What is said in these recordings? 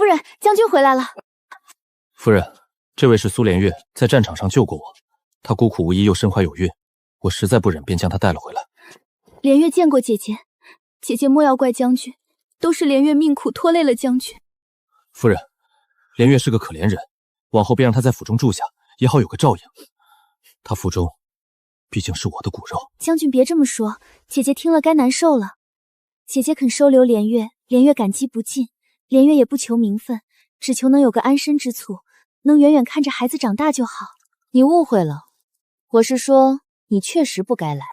人，将军回来了。夫人，这位是苏连月，在战场上救过我，她孤苦无依又身怀有孕，我实在不忍，便将她带了回来。连月见过姐姐，姐姐莫要怪将军，都是连月命苦拖累了将军。夫人，连月是个可怜人，往后便让她在府中住下，也好有个照应。她腹中毕竟是我的骨肉。将军别这么说，姐姐听了该难受了。姐姐肯收留连月，连月感激不尽。连月也不求名分，只求能有个安身之处，能远远看着孩子长大就好。你误会了，我是说你确实不该来。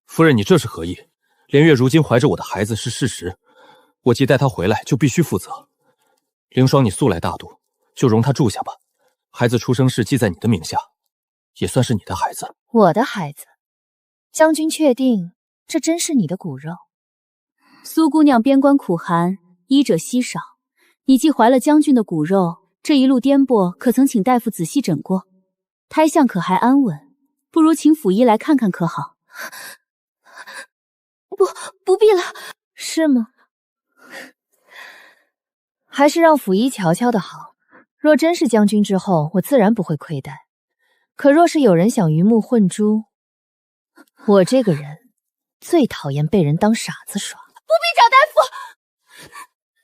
夫人，你这是何意？连月如今怀着我的孩子是事实，我既带她回来，就必须负责。凌霜，你素来大度，就容她住下吧。孩子出生时记在你的名下，也算是你的孩子。我的孩子？将军确定这真是你的骨肉？苏姑娘边关苦寒，医者稀少，你既怀了将军的骨肉，这一路颠簸，可曾请大夫仔细诊过？胎相可还安稳？不如请府医来看看可好？不必了。是吗？还是让府医瞧瞧的好。若真是将军之后，我自然不会亏待。可若是有人想鱼目混珠，我这个人最讨厌被人当傻子耍。不必找大夫，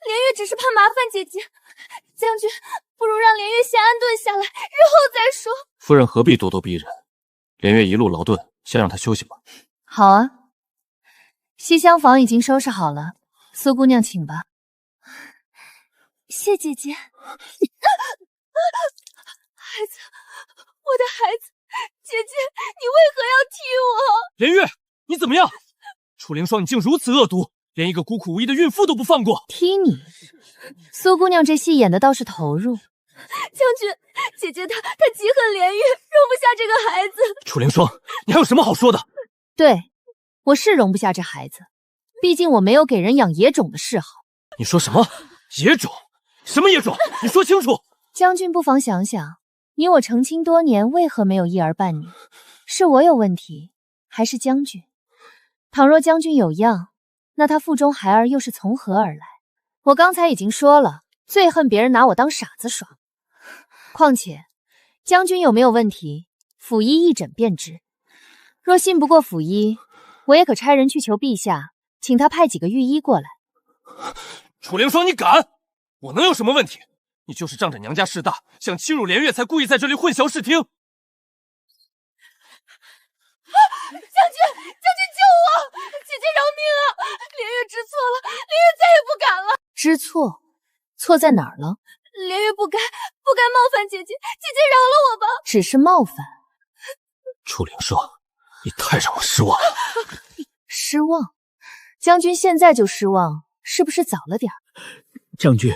连月只是怕麻烦姐姐。将军，不如让连月先安顿下来，日后再说。夫人何必咄咄逼人？连月一路劳顿，先让她休息吧。好啊，西厢房已经收拾好了，苏姑娘请吧。谢姐姐。孩子，我的孩子，姐姐，你为何要踢我？连月，你怎么样？楚凌霜，你竟如此恶毒，连一个孤苦无依的孕妇都不放过。踢你？苏姑娘这戏演的倒是投入。将军，姐姐她极恨连月，容不下这个孩子。楚凌霜，你还有什么好说的？对，我是容不下这孩子，毕竟我没有给人养野种的嗜好。你说什么？野种？什么野种？你说清楚。将军不妨想想，你我成亲多年，为何没有一儿半女？是我有问题，还是将军？倘若将军有恙，那他腹中孩儿又是从何而来？我刚才已经说了，最恨别人拿我当傻子耍。况且，将军有没有问题，府医一诊便知。若信不过府医，我也可差人去求陛下，请他派几个御医过来。楚凌霜，你敢？我能有什么问题？你就是仗着娘家势大，想欺辱连月，才故意在这里混淆视听。将军救我！姐姐饶命啊！连月知错了，连月再也不敢了。知错？错在哪儿了？连月不该冒犯姐姐，姐姐饶了我吧。只是冒犯？楚凌霜，你太让我失望了。失望？将军现在就失望，是不是早了点？将军，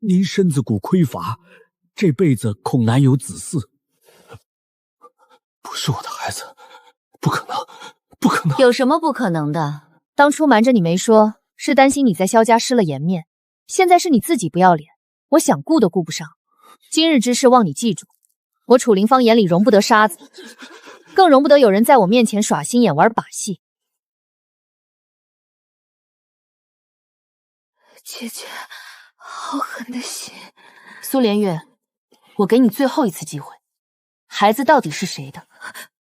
您身子骨匮乏，这辈子恐难有子嗣。不是我的孩子，不可能，不可能！有什么不可能的？当初瞒着你没说，是担心你在萧家失了颜面，现在是你自己不要脸，我想顾都顾不上。今日之事，望你记住，我楚凌芳眼里容不得沙子，更容不得有人在我面前耍心眼玩把戏。姐姐，好狠的心！苏连月，我给你最后一次机会，孩子到底是谁的？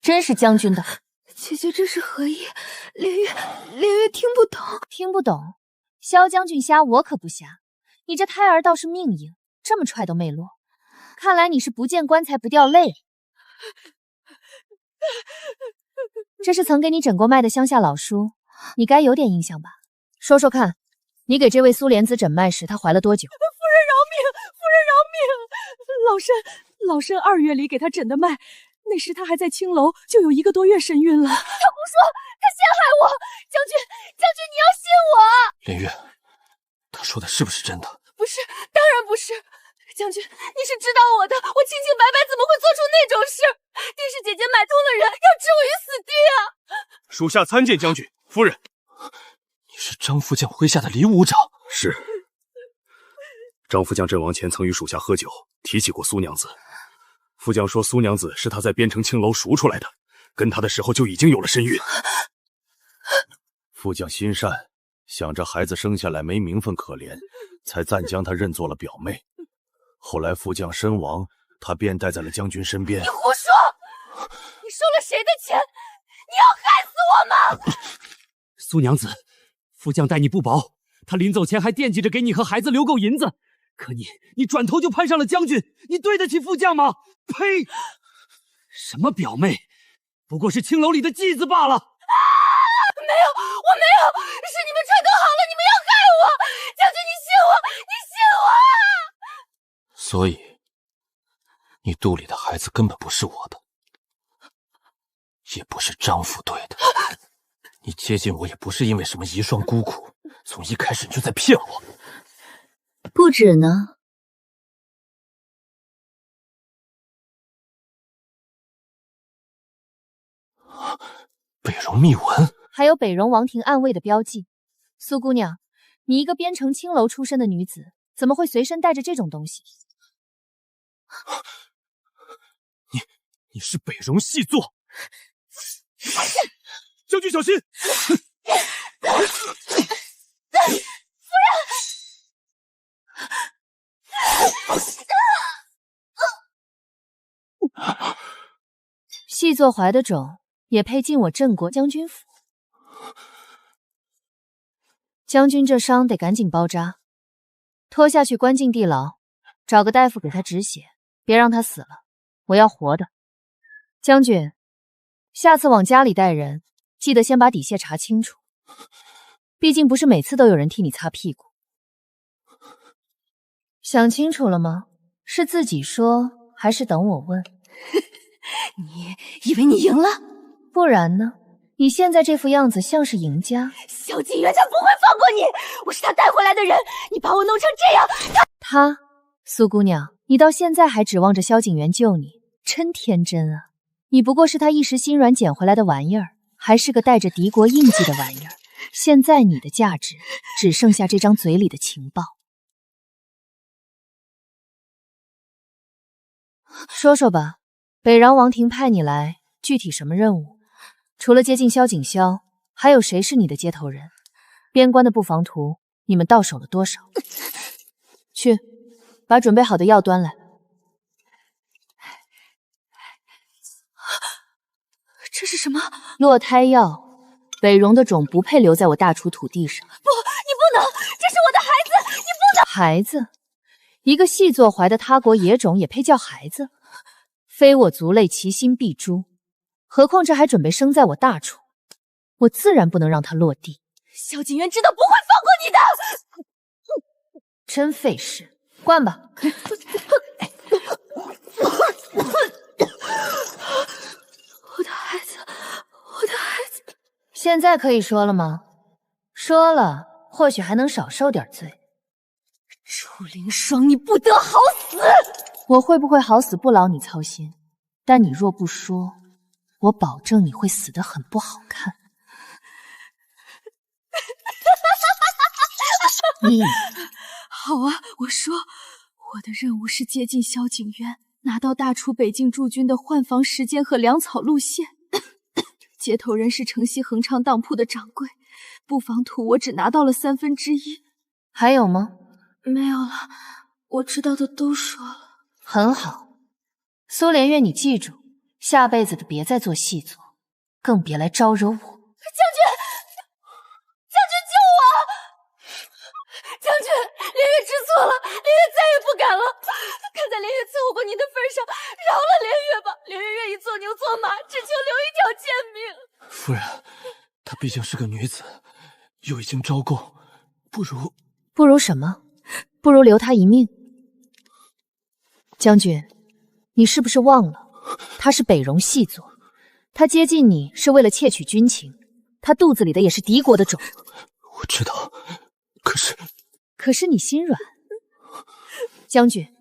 真是将军的？姐姐这是何意？连月听不懂。听不懂？萧将军瞎，我可不瞎。你这胎儿倒是命硬，这么踹都没落。看来你是不见棺材不掉泪。这是曾给你诊过脉的乡下老叔，你该有点印象吧？说说看，你给这位苏莲子诊脉时，她怀了多久？夫人饶命！夫人饶命！老身2月里给她诊的脉，那时她还在青楼，就有1个多月身孕了。她胡说，她陷害我！将军，你要信我！连月，他说的是不是真的？不是，当然不是。将军，你是知道我的，我清清白白，怎么会做出那种事？定是姐姐买通了人，要置我于死地啊！属下参见将军。夫人，你是张副将麾下的李武长？是。张副将阵亡前曾与属下喝酒，提起过苏娘子。副将说苏娘子是他在边城青楼赎出来的，跟他的时候就已经有了身孕。副将心善，想着孩子生下来没名分可怜，才暂将她认作了表妹。后来副将身亡，她便待在了将军身边。你胡说！你收了谁的钱？你要害死我吗？苏娘子，副将待你不薄，他临走前还惦记着给你和孩子留够银子。可你转头就攀上了将军，你对得起副将吗？呸！什么表妹，不过是青楼里的妓子罢了。没有，我没有，是你们串通好了，你们要害我！将军，你信我，你信我啊！所以，你肚里的孩子根本不是我的，也不是张府对的。你接近我也不是因为什么遗孀孤苦，从一开始你就在骗我。不止呢。北荣密文，还有北荣王庭暗卫的标记。苏姑娘，你一个边城青楼出身的女子，怎么会随身带着这种东西？你是北荣细作，将军小心！细作怀的种也配进我镇国将军府？将军这伤得赶紧包扎，拖下去关进地牢，找个大夫给他止血，别让他死了，我要活的。将军，下次往家里带人，记得先把底细查清楚，毕竟不是每次都有人替你擦屁股。想清楚了吗？是自己说，还是等我问？你以为你赢了？不然呢？你现在这副样子像是赢家。萧景元他不会放过你，我是他带回来的人，你把我弄成这样，他，苏姑娘，你到现在还指望着萧景元救你，真天真啊！你不过是他一时心软捡回来的玩意儿，还是个带着敌国印记的玩意儿。现在你的价值只剩下这张嘴里的情报。说说吧，北禳王庭派你来，具体什么任务？除了接近萧景霄，还有谁是你的接头人？边关的布防图，你们到手了多少？去，把准备好的药端来。这是什么？落胎药。北荣的种不配留在我大楚土地上。不，你不能，这是我的孩子，你不能。孩子？一个细作怀的他国野种也配叫孩子？非我族类，其心必诛。何况这还准备生在我大楚，我自然不能让他落地。萧景元知道不会放过你的。真费事，灌吧。我的孩子，我的孩子。现在可以说了吗？说了，或许还能少受点罪。楚凌霜，你不得好死！我会不会好死不劳你操心，但你若不说，我保证你会死得很不好看。好啊，我说，我的任务是接近萧景元，拿到大楚北境驻军的换防时间和粮草路线。接头人是城西恒昌当铺的掌柜，布防图我只拿到了1/3。还有吗？没有了，我知道的都说了。很好，苏连月，你记住，下辈子的别再做细作，更别来招惹我。将军，将军救我！将军，连月知错了，连月再也不敢了。看在连月伺候过您的份上，饶了连月吧。连月愿意做牛做马，只求留一条贱命。夫人，她毕竟是个女子，又已经招供，不如什么？不如留她一命。将军，你是不是忘了，他是北荣细作，他接近你是为了窃取军情，他肚子里的也是敌国的种。我知道，可是你心软。将军，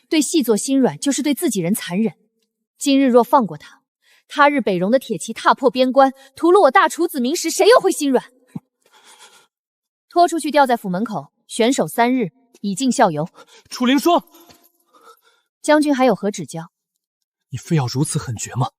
对细作心软就是对自己人残忍。今日若放过他，他日北荣的铁骑踏破边关，屠戮我大楚子民时，谁又会心软？拖出去吊在府门口，悬守3日，以儆效尤。楚凌霜，将军还有何指教？你非要如此狠绝吗？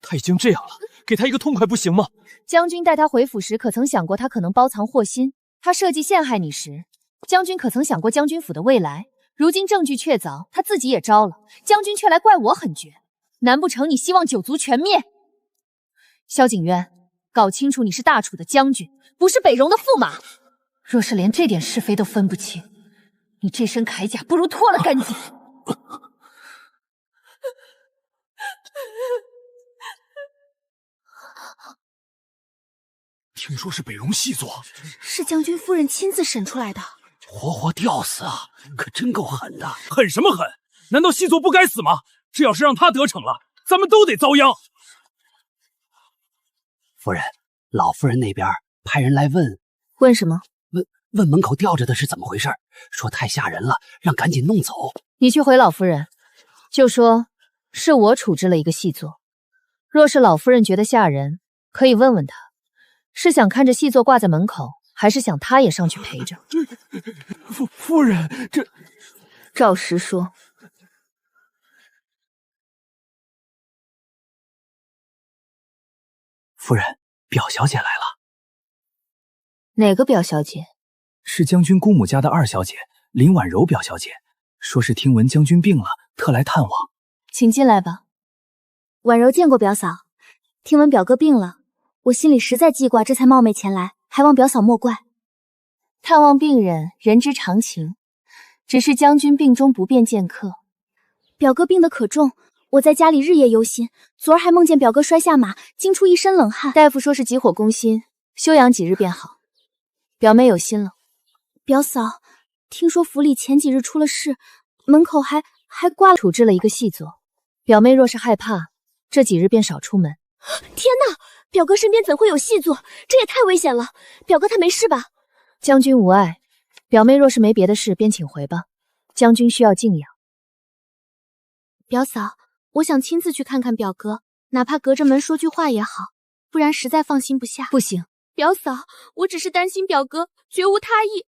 他已经这样了，给他一个痛快不行吗？将军带他回府时，可曾想过他可能包藏祸心，他设计陷害你时，将军可曾想过将军府的未来？如今证据确凿，他自己也招了，将军却来怪我狠绝，难不成你希望九族全灭？萧景渊，搞清楚你是大楚的将军，不是北戎的驸马。若是连这点是非都分不清，你这身铠甲不如脱了干净。听说是北戎细作，是将军夫人亲自审出来的，活活吊死啊！可真够狠的。狠什么狠？难道细作不该死吗？这要是让他得逞了，咱们都得遭殃。夫人，老夫人那边派人来问问什么？问门口吊着的是怎么回事，说太吓人了，让赶紧弄走。你去回老夫人，就说是我处置了一个细作。若是老夫人觉得吓人，可以问问她，是想看着细作挂在门口，还是想她也上去陪着？夫人，这照实说。夫人，表小姐来了。哪个表小姐？是将军姑母家的二小姐林婉柔表小姐，说是听闻将军病了，特来探望。请进来吧。婉柔见过表嫂，听闻表哥病了，我心里实在记挂，这才冒昧前来，还望表嫂莫怪。探望病人，人之常情，只是将军病中不便见客。表哥病得可重，我在家里日夜忧心，昨儿还梦见表哥摔下马，惊出一身冷汗。大夫说是急火攻心，休养几日便好。表妹有心了。表嫂，听说府里前几日出了事，门口还挂了处置了一个细作。表妹若是害怕，这几日便少出门。天哪，表哥身边怎会有细作？这也太危险了。表哥他没事吧？将军无碍。表妹若是没别的事，便请回吧。将军需要静养。表嫂，我想亲自去看看表哥，哪怕隔着门说句话也好，不然实在放心不下。不行，表嫂，我只是担心表哥，绝无他意。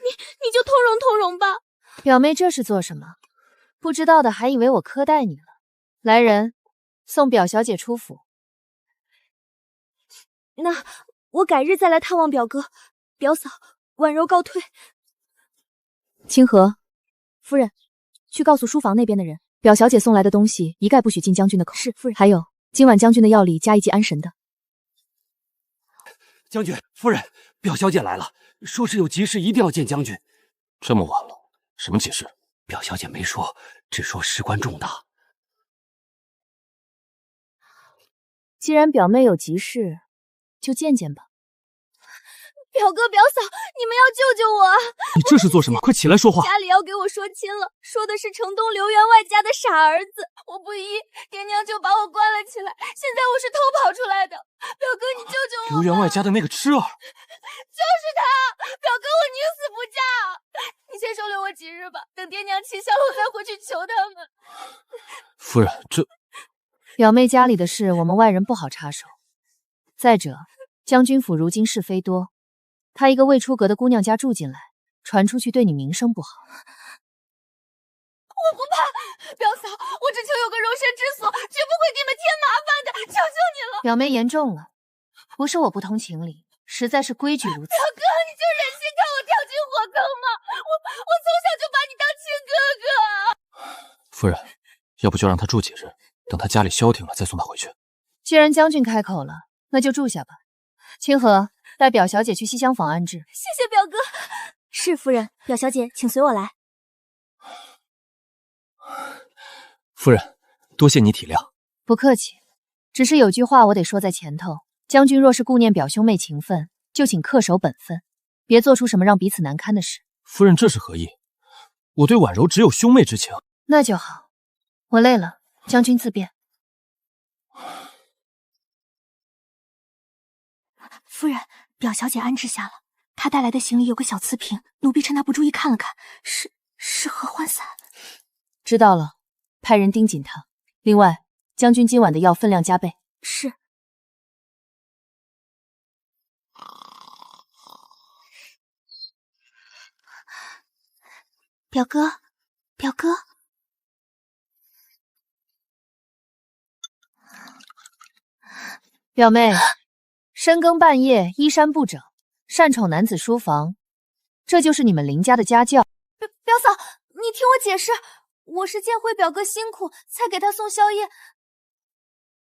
你就通融通融吧。表妹这是做什么？不知道的还以为我苛待你了。来人，送表小姐出府。那我改日再来探望表哥。表嫂，婉柔告退。清河，夫人，去告诉书房那边的人，表小姐送来的东西一概不许进将军的口。是，夫人。还有，今晚将军的药里加一剂安神的。将军，夫人，表小姐来了，说是有急事，一定要见将军。这么晚了，什么急事？表小姐没说，只说事关重大。既然表妹有急事，就见见吧。表哥表嫂，你们要救救我！你这是做什么？快起来说话！家里要给我说亲了，说的是城东刘员外家的傻儿子，我不依，爹娘就把我关了起来。现在我是偷跑出来的，表哥你救救我！刘员外家的那个痴儿，就是他！表哥我宁死不嫁！你先收留我几日吧，等爹娘气消了，我再回去求他们。夫人，这表妹家里的事，我们外人不好插手。再者，将军府如今是非多。她一个未出阁的姑娘家住进来，传出去对你名声不好。我不怕，表嫂，我只求有个容身之所，绝不会给你们添麻烦的，求求你了。表妹言重了，不是我不通情理，实在是规矩如此。表哥，你就忍心看我跳进火坑吗？我从小就把你当亲哥哥。夫人，要不就让他住几日，等他家里消停了再送他回去。既然将军开口了，那就住下吧。清河，带表小姐去西厢房安置。谢谢表哥。是夫人，表小姐请随我来。夫人，多谢你体谅。不客气，只是有句话我得说在前头，将军若是顾念表兄妹情分，就请恪守本分，别做出什么让彼此难堪的事。夫人这是何意？我对婉柔只有兄妹之情。那就好，我累了，将军自便。夫人，表小姐安置下了，她带来的行李有个小瓷瓶，奴婢趁她不注意看了看，是合欢伞。知道了，派人盯紧她。另外，将军今晚的药分量加倍。是。表哥，表哥。表妹，深更半夜衣衫不整，擅闯男子书房，这就是你们林家的家教。表嫂，你听我解释，我是见慧表哥辛苦，才给他送宵夜。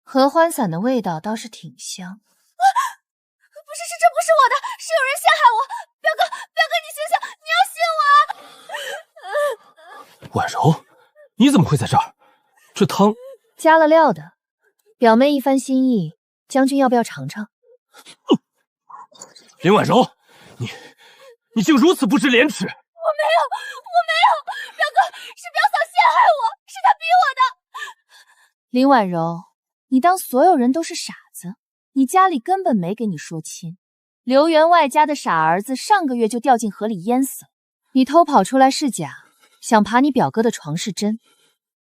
合欢散的味道倒是挺香。不是，这不是我的，是有人陷害我。表哥，你醒醒，你要信我啊！婉柔，你怎么会在这儿？这汤加了料的，表妹一番心意，将军要不要尝尝？林婉柔，你竟如此不知廉耻！我没有，表哥，是表嫂陷害我，是他逼我的。林婉柔，你当所有人都是傻子？你家里根本没给你说亲，刘员外家的傻儿子上个月就掉进河里淹死了，你偷跑出来是假，想爬你表哥的床是真。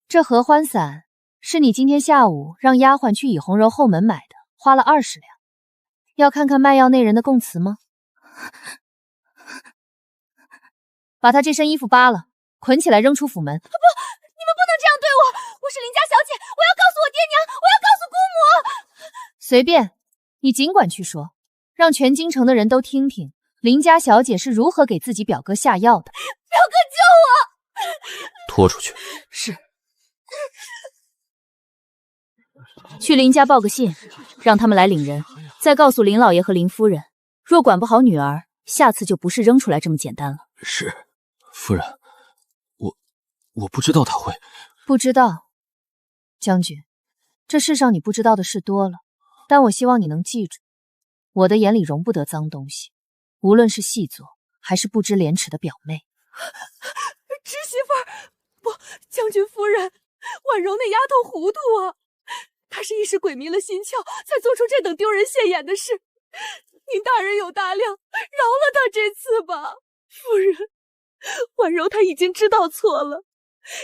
这合欢散是你今天下午让丫鬟去以红柔后门买的，花了20两。要看看卖药那人的供词吗？把他这身衣服扒了，捆起来扔出府门。不，你们不能这样对我，我是林家小姐，我要告诉我爹娘，我要告诉姑母。随便，你尽管去说，让全京城的人都听听林家小姐是如何给自己表哥下药的。表哥救我！拖出去。是。去林家报个信，让他们来领人，再告诉林老爷和林夫人，若管不好女儿，下次就不是扔出来这么简单了。是，夫人，我不知道他会。不知道，将军，这世上你不知道的事多了，但我希望你能记住，我的眼里容不得脏东西，无论是细作还是不知廉耻的表妹。侄媳妇儿，不，将军夫人，婉柔那丫头糊涂啊，她是一时鬼迷了心窍，才做出这等丢人现眼的事。您大人有大量，饶了她这次吧。夫人，婉柔她已经知道错了，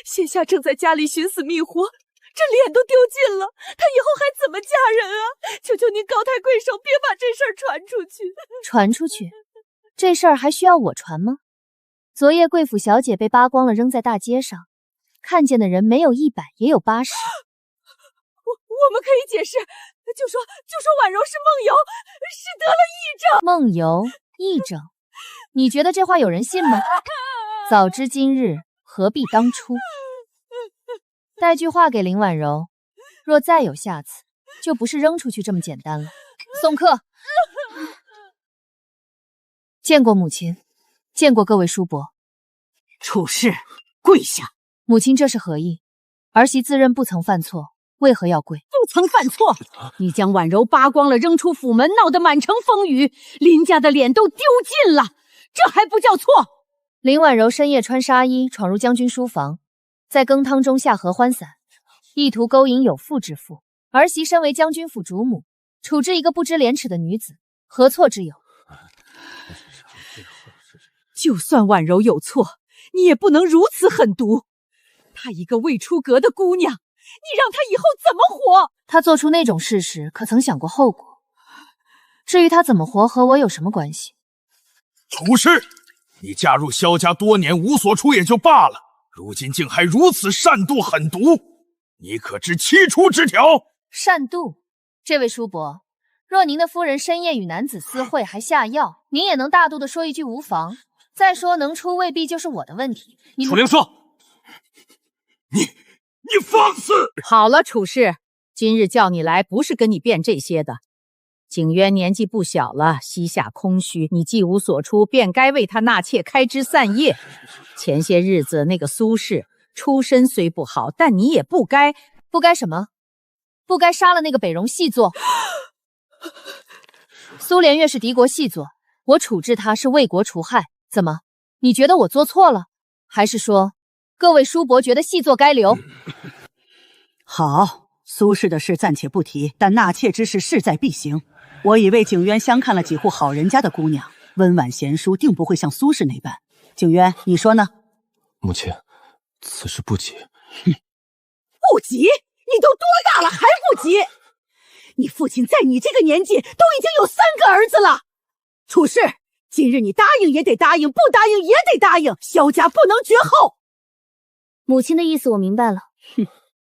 现下正在家里寻死觅活，这脸都丢尽了，她以后还怎么嫁人啊？求求您高抬贵手，别把这事儿传出去。传出去？这事儿还需要我传吗？昨夜贵府小姐被扒光了扔在大街上，看见的人没有100也有80。我们可以解释，就说婉柔是梦游，是得了癔症。梦游癔症，你觉得这话有人信吗？早知今日，何必当初？带句话给林婉柔，若再有下次，就不是扔出去这么简单了。送客。见过母亲，见过各位叔伯。处事，跪下。母亲这是何意？儿媳自认不曾犯错，为何要跪？不曾犯错，你将婉柔扒光了扔出府门，闹得满城风雨，林家的脸都丢尽了，这还不叫错？林婉柔深夜穿纱衣闯入将军书房，在羹汤中下合欢散，意图勾引有妇之妇。儿媳身为将军府主母，处置一个不知廉耻的女子，何错之有？就算婉柔有错，你也不能如此狠毒。她一个未出阁的姑娘，你让她以后怎么活？她做出那种事时，可曾想过后果？至于她怎么活，和我有什么关系？处事，你嫁入萧家多年无所出也就罢了，如今竟还如此善妒狠毒，你可知七出之条？善妒，这位叔伯，若您的夫人深夜与男子私会还下药，您也能大度的说一句无妨。再说能出未必就是我的问题。楚灵说，你放肆！好了，楚氏，今日叫你来不是跟你辩这些的。景渊年纪不小了，膝下空虚，你既无所出，便该为他纳妾开枝散叶。前些日子那个苏氏出身虽不好，但你也不该什么？不该杀了那个北戎细作。苏连月是敌国细作，我处置他是为国除害。怎么？你觉得我做错了？还是说，各位叔伯觉得细作该留？好，苏氏的事暂且不提，但纳妾之事势在必行。我已为景渊相看了几户好人家的姑娘，温婉贤淑，定不会像苏氏那般。景渊，你说呢？母亲，此事不急。不急？你都多大了还不急？你父亲在你这个年纪都已经有3个儿子了。处事，今日你答应也得答应，不答应也得答应，萧家不能绝后。母亲的意思我明白了。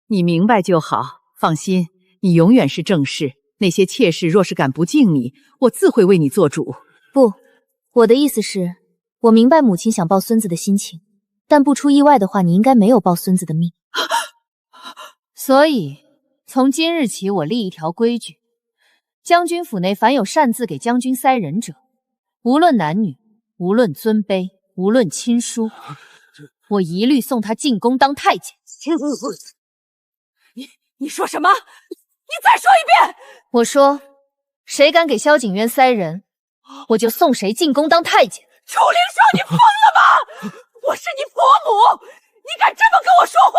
你明白就好，放心，你永远是正室。那些妾室若是敢不敬你，我自会为你做主。不，我的意思是，我明白母亲想抱孙子的心情，但不出意外的话，你应该没有抱孙子的命。所以，从今日起，我立一条规矩：将军府内凡有擅自给将军塞人者，无论男女，无论尊卑，无论亲疏，我一律送他进宫当太监。你说什么？你再说一遍！我说，谁敢给萧景渊塞人，我就送谁进宫当太监。楚灵霜，你疯了吗？我是你婆母，你敢这么跟我说话？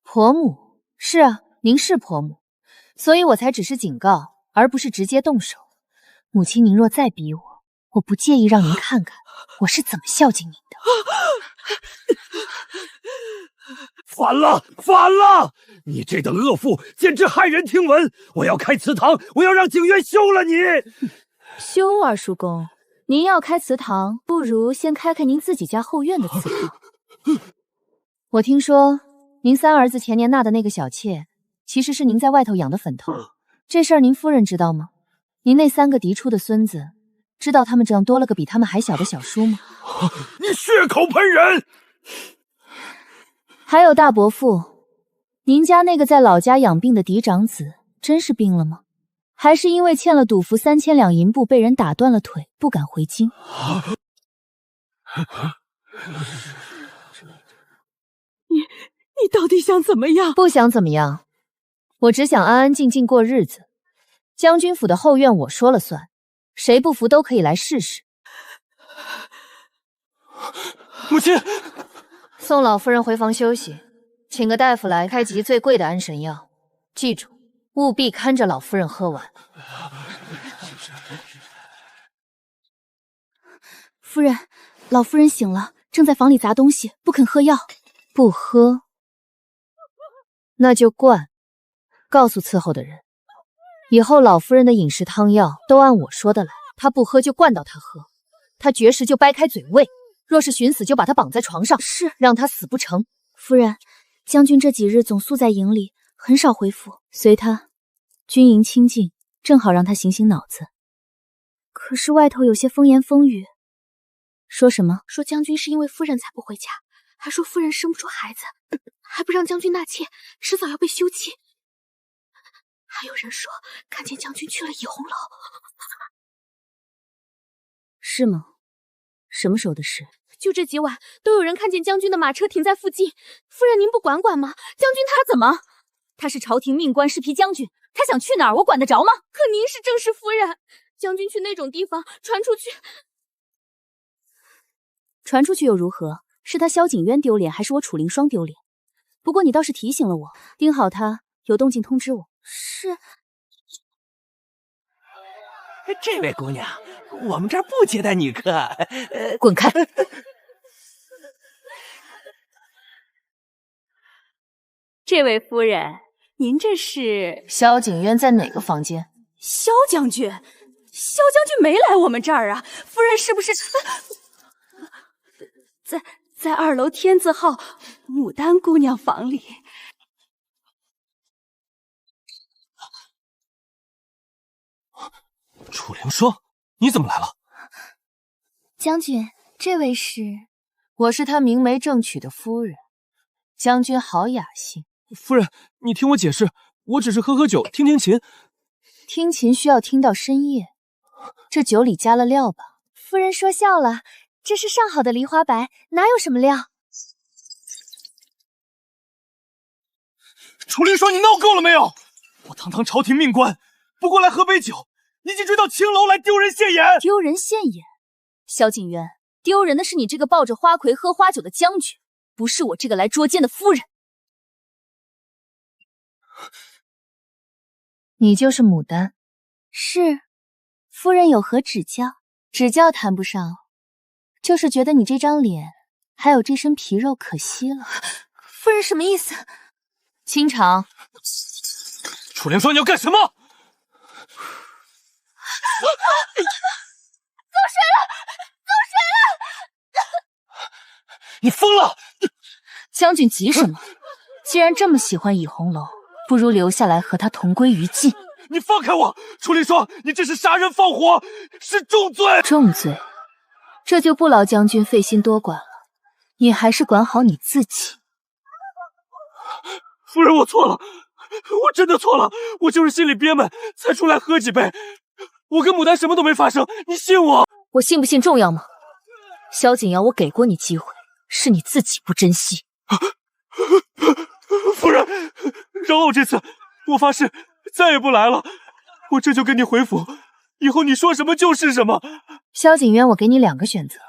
婆母，是啊，您是婆母，所以我才只是警告，而不是直接动手。母亲，您若再逼我，我不介意让您看看我是怎么孝敬您的。反了，反了！你这等恶妇，简直骇人听闻！我要开祠堂，我要让景渊休了你！休二叔公，您要开祠堂，不如先开开您自己家后院的祠堂。我听说您三儿子前年纳的那个小妾，其实是您在外头养的粉头。这事儿您夫人知道吗？您那3个嫡出的孙子，知道他们这样多了个比他们还小的小叔吗？你血口喷人！还有大伯父，您家那个在老家养病的嫡长子，真是病了吗？还是因为欠了赌服3000两银布，被人打断了腿，不敢回京？你到底想怎么样？不想怎么样，我只想安安静静过日子。将军府的后院我说了算，谁不服都可以来试试。母亲，送老夫人回房休息，请个大夫来开集最贵的安神药，记住，务必看着老夫人喝完。夫人，老夫人醒了，正在房里砸东西，不肯喝药。不喝，那就灌。告诉伺候的人，以后老夫人的饮食汤药都按我说的来，她不喝就灌到她喝，她绝食就掰开嘴喂，若是寻死就把她绑在床上，是让她死不成。夫人，将军这几日总宿在营里，很少回府，随他。军营清静，正好让他醒醒脑子。可是外头有些风言风语。说什么？说将军是因为夫人才不回家，还说夫人生不出孩子，还不让将军纳妾，迟早要被休妻。还有人说看见将军去了倚红楼。是吗？什么时候的事？就这几晚都有人看见将军的马车停在附近。夫人您不管管吗？将军他怎么？他是朝廷命官，是皮将军，他想去哪儿我管得着吗？可您是正室夫人，将军去那种地方传出去又如何？是他萧景渊丢脸，还是我楚灵霜丢脸？不过你倒是提醒了我，盯好他，有动静通知我。是。这位姑娘，我们这儿不接待女客。滚开！这位夫人，您这是？萧景渊在哪个房间？萧将军，萧将军没来我们这儿啊！夫人是不是？在2楼天字号牡丹姑娘房里。楚灵霜，你怎么来了？将军，这位是？我是他明媒正娶的夫人。将军好雅兴。夫人，你听我解释，我只是喝喝酒，听听琴。听琴需要听到深夜，这酒里加了料吧？夫人说笑了，这是上好的梨花白，哪有什么料？楚灵霜，你闹够了没有？我堂堂朝廷命官，不过来喝杯酒，你竟追到青楼来丢人现眼！丢人现眼？萧景渊，丢人的是你这个抱着花魁喝花酒的将军，不是我这个来捉奸的夫人。你就是牡丹？是。夫人有何指教？指教谈不上，就是觉得你这张脸还有这身皮肉可惜了。夫人什么意思？清场。楚灵霜，你要干什么？走水了！走水了！你疯了！将军急什么？既然这么喜欢倚红楼，不如留下来和他同归于尽。你放开我！楚灵霜，你这是杀人放火，是重罪！重罪这就不劳将军费心多管了，你还是管好你自己。夫人，我错了，我真的错了，我就是心里憋闷，才出来喝几杯。我跟牡丹什么都没发生，你信我？我信不信重要吗？萧景瑶，我给过你机会，是你自己不珍惜。夫人，饶我这次，我发誓再也不来了。我这就跟你回府，以后你说什么就是什么。萧景渊，我给你2个选择，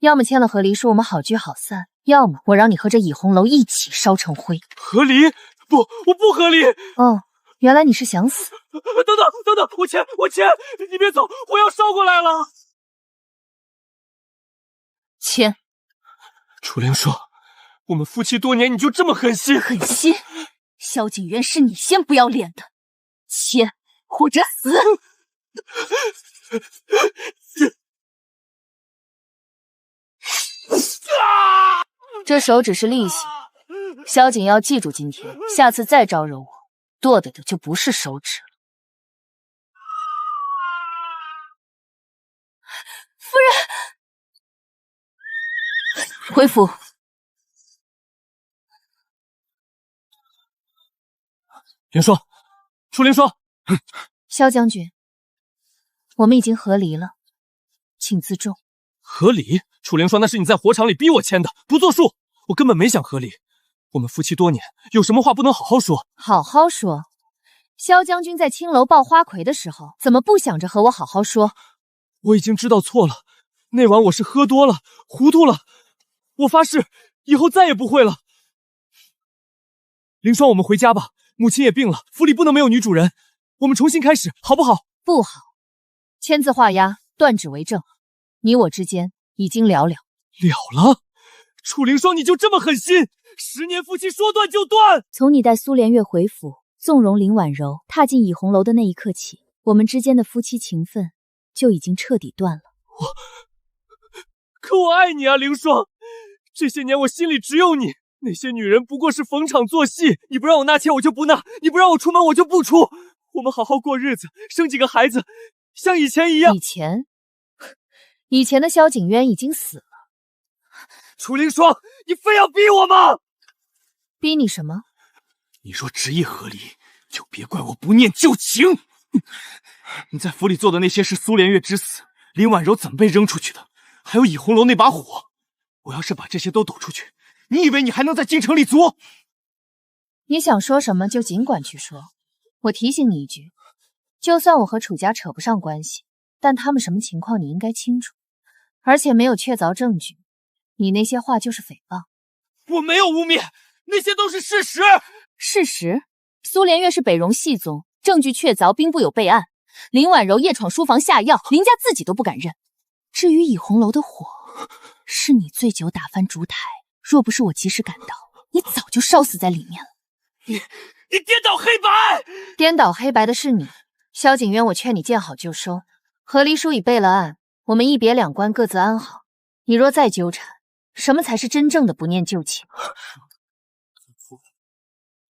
要么签了和离书，我们好聚好散；要么我让你和这倚红楼一起烧成灰。和离？不，我不和离。哦，原来你是想死。等等，我签，你别走，我要烧过来了。签。楚灵说，我们夫妻多年，你就这么狠心？狠心？萧景渊是你先不要脸的，签或者死。这手只是利息，萧景要记住今天，下次再招惹我，剁的就不是手指了。夫人，回府。凌霜，楚凌霜。萧将军，我们已经和离了，请自重。和离？楚凌霜，那是你在火场里逼我签的，不作数。我根本没想和离。我们夫妻多年，有什么话不能好好说？好好说。萧将军在青楼抱花魁的时候，怎么不想着和我好好说？我已经知道错了，那晚我是喝多了，糊涂了。我发誓，以后再也不会了。凌霜，我们回家吧。母亲也病了，府里不能没有女主人。我们重新开始，好不好？不好，签字画押，断指为证。你我之间已经了了。了了？楚凌霜，你就这么狠心？10年夫妻说断就断。从你带苏连月回府，纵容林婉柔踏进倚红楼的那一刻起，我们之间的夫妻情分就已经彻底断了。可我爱你啊，凌霜！这些年我心里只有你，那些女人不过是逢场作戏。你不让我纳妾，我就不纳；你不让我出门，我就不出。我们好好过日子，生几个孩子，像以前一样。以前的萧景渊已经死了。楚凌霜，你非要逼我吗？逼你什么？你若执意和离，就别怪我不念旧情。你在府里做的那些事，苏连月之死，林婉柔怎么被扔出去的，还有倚红楼那把火，我要是把这些都抖出去，你以为你还能在京城立足？你想说什么就尽管去说。我提醒你一句，就算我和楚家扯不上关系，但他们什么情况你应该清楚，而且没有确凿证据，你那些话就是诽谤。我没有污蔑，那些都是事实。事实？苏连月是北荣系宗，证据确凿，兵部有备案。林婉柔夜闯书房下药，林家自己都不敢认。至于倚红楼的火，是你醉酒打翻烛台，若不是我及时赶到，你早就烧死在里面了。你颠倒黑白！颠倒黑白的是你，萧景渊，我劝你见好就收。和离书已备了案，我们一别两关，各自安好。你若再纠缠，什么才是真正的不念旧情？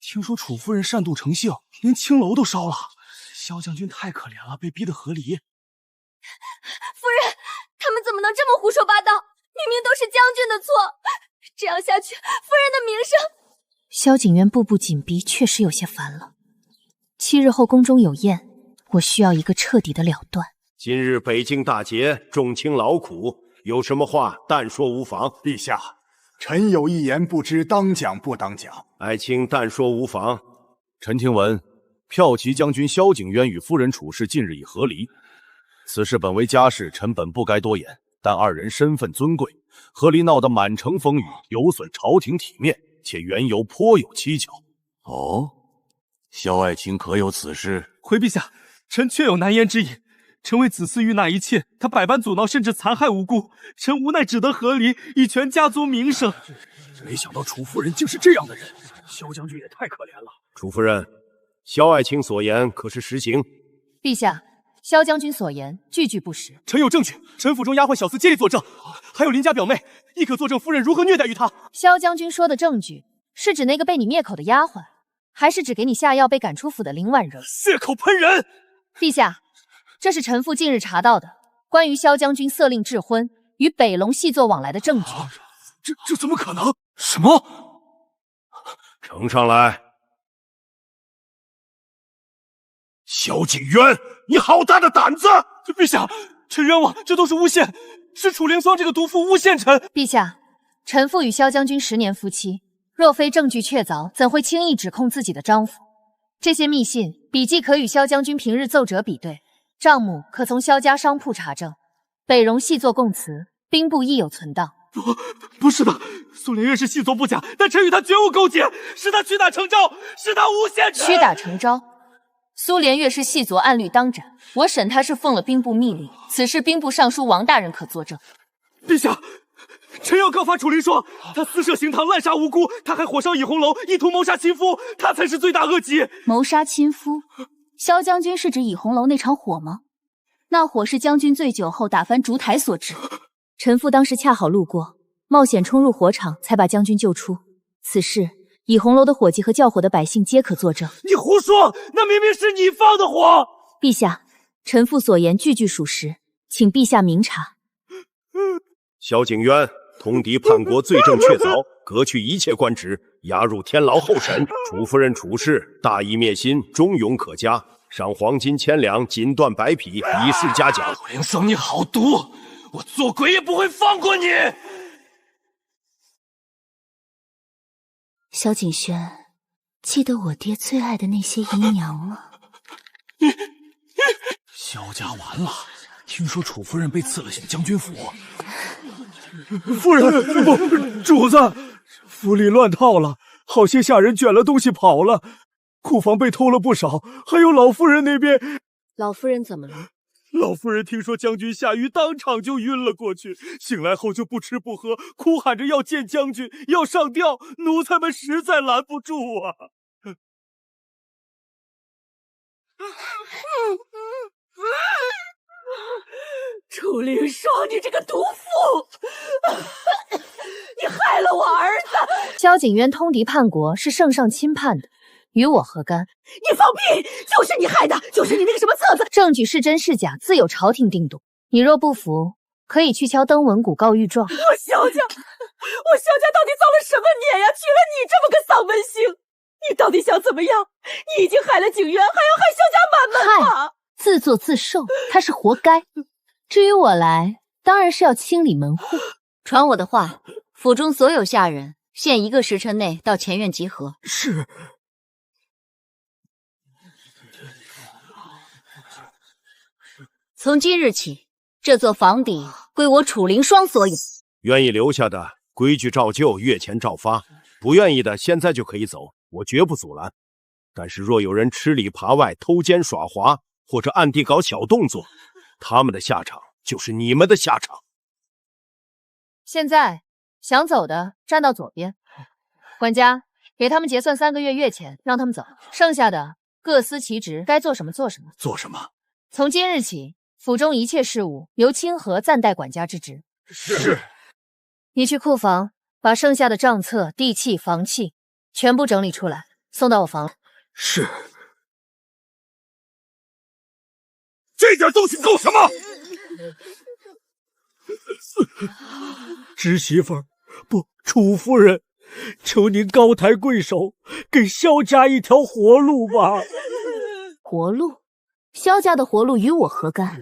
听说楚夫人善妒成性，连青楼都烧了。萧将军太可怜了，被逼得和离。夫人，他们怎么能这么胡说八道？明明都是将军的错，这样下去，夫人的名声……萧景渊步步紧逼，确实有些烦了。7日后宫中有宴，我需要一个彻底的了断。今日北京大捷，众卿劳苦，有什么话但说无妨。陛下，臣有一言不知当讲不当讲。爱卿但说无妨。臣听闻，骠骑将军萧景渊与夫人楚氏近日已和离，此事本为家事，臣本不该多言。但二人身份尊贵，和离闹得满城风雨，有损朝廷体面，且缘由颇有蹊跷。哦，萧爱卿可有此事？回陛下，臣确有难言之隐。臣为子嗣遇难一切，他百般阻挠，甚至残害无辜，臣无奈只得和离，以全家族名声。没想到楚夫人竟是这样的人，萧将军也太可怜了。楚夫人，萧爱卿所言可是实情？陛下，萧将军所言句句不实。臣有证据，臣府中丫鬟小厮接力作证，还有林家表妹亦可作证夫人如何虐待于他。萧将军说的证据，是指那个被你灭口的丫鬟，还是指给你下药被赶出府的林婉柔？血口喷人！陛下，这是臣妇近日查到的关于萧将军色令智昏、与北龙系作往来的证据。这怎么可能？什么？呈上来！萧景渊，你好大的胆子！陛下，臣冤枉，这都是诬陷，是楚灵霜这个毒妇诬陷臣。陛下，臣妇与萧将军10年夫妻，若非证据确凿，怎会轻易指控自己的丈夫？这些密信、笔记可与萧将军平日奏折比对，账目可从萧家商铺查证。北荣细作供词，兵部亦有存档。不是的，苏连月是细作不假，但臣与他绝无勾结，是他屈打成招，是他诬陷臣。屈打成招？苏连月是细作按律当斩，我审他是奉了兵部密令，此事兵部尚书王大人可作证。陛下，臣要告发楚灵霜，他私设行堂，滥杀无辜，他还火烧倚红楼，意图谋杀亲夫，他才是罪大恶极。谋杀亲夫？萧将军是指倚红楼那场火吗？那火是将军醉酒后打翻烛台所致。臣妇当时恰好路过，冒险冲入火场，才把将军救出。此事，倚红楼的伙计和叫火的百姓皆可作证。你胡说，那明明是你放的火！陛下，臣妇所言句句属实，请陛下明察。萧景渊，通敌叛国，罪证确凿，革去一切官职，押入天牢候审。楚夫人处事大义灭心，忠勇可嘉，赏黄金1000两，锦缎100匹，以示嘉奖。楚灵霜，你好毒！我做鬼也不会放过你！萧景轩，记得我爹最爱的那些姨娘吗？萧家完了，听说楚夫人被赐了进将军府。夫人，不，主子，府里乱套了，好些下人卷了东西跑了，库房被偷了不少，还有老夫人那边。老夫人怎么了？老夫人听说将军下狱，当场就晕了过去，醒来后就不吃不喝，哭喊着要见将军，要上吊，奴才们实在拦不住啊！楚灵霜，你这个毒妇！你害了我儿子！萧景渊通敌叛国，是圣上钦判的，与我何干？你放屁！就是你害的，就是你那个什么册子！证据是真是假，自有朝廷定夺。你若不服，可以去敲登文谷告御状。我萧家到底造了什么孽呀？娶了你这么个丧门星！你到底想怎么样？你已经害了景渊，还要害萧家满门吗？自作自受，他是活该。至于我来，当然是要清理门户。传我的话，府中所有下人限1个时辰内到前院集合。是。从今日起，这座房邸归我楚灵霜所有。愿意留下的，规矩照旧，月钱照发；不愿意的，现在就可以走，我绝不阻拦。但是若有人吃里扒外、偷奸耍滑，或者暗地搞小动作，他们的下场就是你们的下场。现在想走的站到左边，管家给他们结算3个月月钱，让他们走。剩下的各司其职，该做什么做什么。做什么？从今日起，府中一切事务由清河暂代管家之职。是。你去库房把剩下的账册、地契、房契全部整理出来，送到我房里。是。这点东西够什么？侄媳妇儿，不，楚夫人，求您高抬贵手，给萧家一条活路吧。活路？萧家的活路与我何干？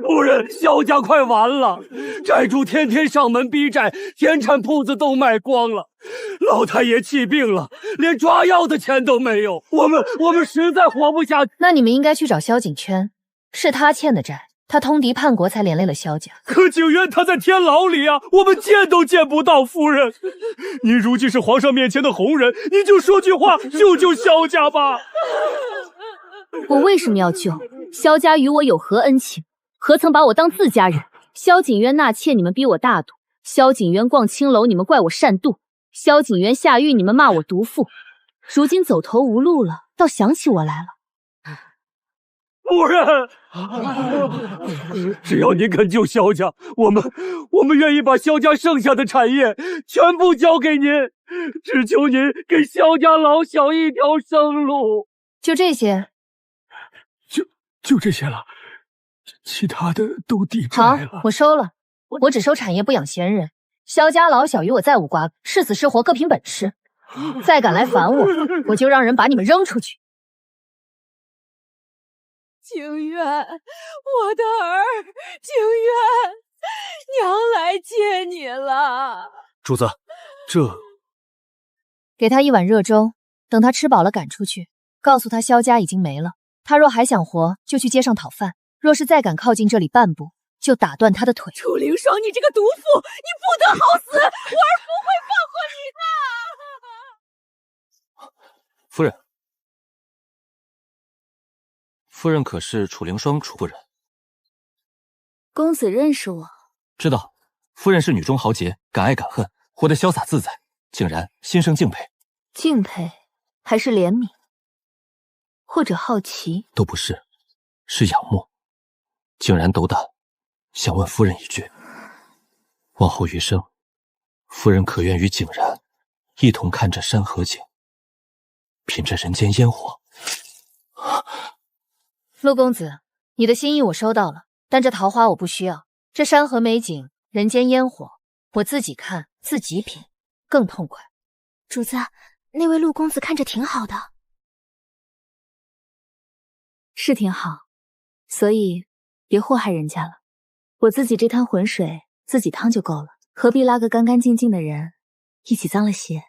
夫人，萧家快完了，债主天天上门逼债，田产铺子都卖光了，老太爷气病了，连抓药的钱都没有，我们实在活不下去。那你们应该去找萧景轩，是他欠的债，他通敌叛国才连累了萧家。可景渊他在天牢里啊，我们见都见不到。夫人，您如今是皇上面前的红人，您就说句话，救救萧家吧。我为什么要救？萧家与我有何恩情？何曾把我当自家人？萧景渊纳妾，你们逼我大度；萧景渊逛青楼，你们怪我善妒；萧景渊下狱，你们骂我毒妇。如今走投无路了，倒想起我来了。夫人，只要您肯救萧家，我们愿意把萧家剩下的产业全部交给您，只求您给萧家老小一条生路。就这些？就这些了，其他的都抵债了。好，我收了。我只收产业不养闲人，萧家老小与我再无瓜葛，是死是活各凭本事。再敢来烦我，我就让人把你们扔出去。景渊，我的儿，景渊，娘来接你了。主子，这……给他一碗热粥，等他吃饱了赶出去，告诉他萧家已经没了。他若还想活，就去街上讨饭；若是再敢靠近这里半步，就打断他的腿。楚凌霜，你这个毒妇，你不得好死！我儿不会放过你的。夫人，夫人可是楚凌霜楚夫人？公子认识我？知道，夫人是女中豪杰，敢爱敢恨，活得潇洒自在，竟然心生敬佩。敬佩，还是怜悯，或者好奇？都不是，是仰慕。竟然斗胆想问夫人一句：往后余生，夫人可愿与景然一同看着山河景，品着人间烟火？陆公子，你的心意我收到了，但这桃花我不需要。这山河美景，人间烟火，我自己看，自己品，更痛快。主子，那位陆公子看着挺好的。是挺好，所以别祸害人家了。我自己这滩浑水自己趟就够了，何必拉个干干净净的人一起脏了鞋？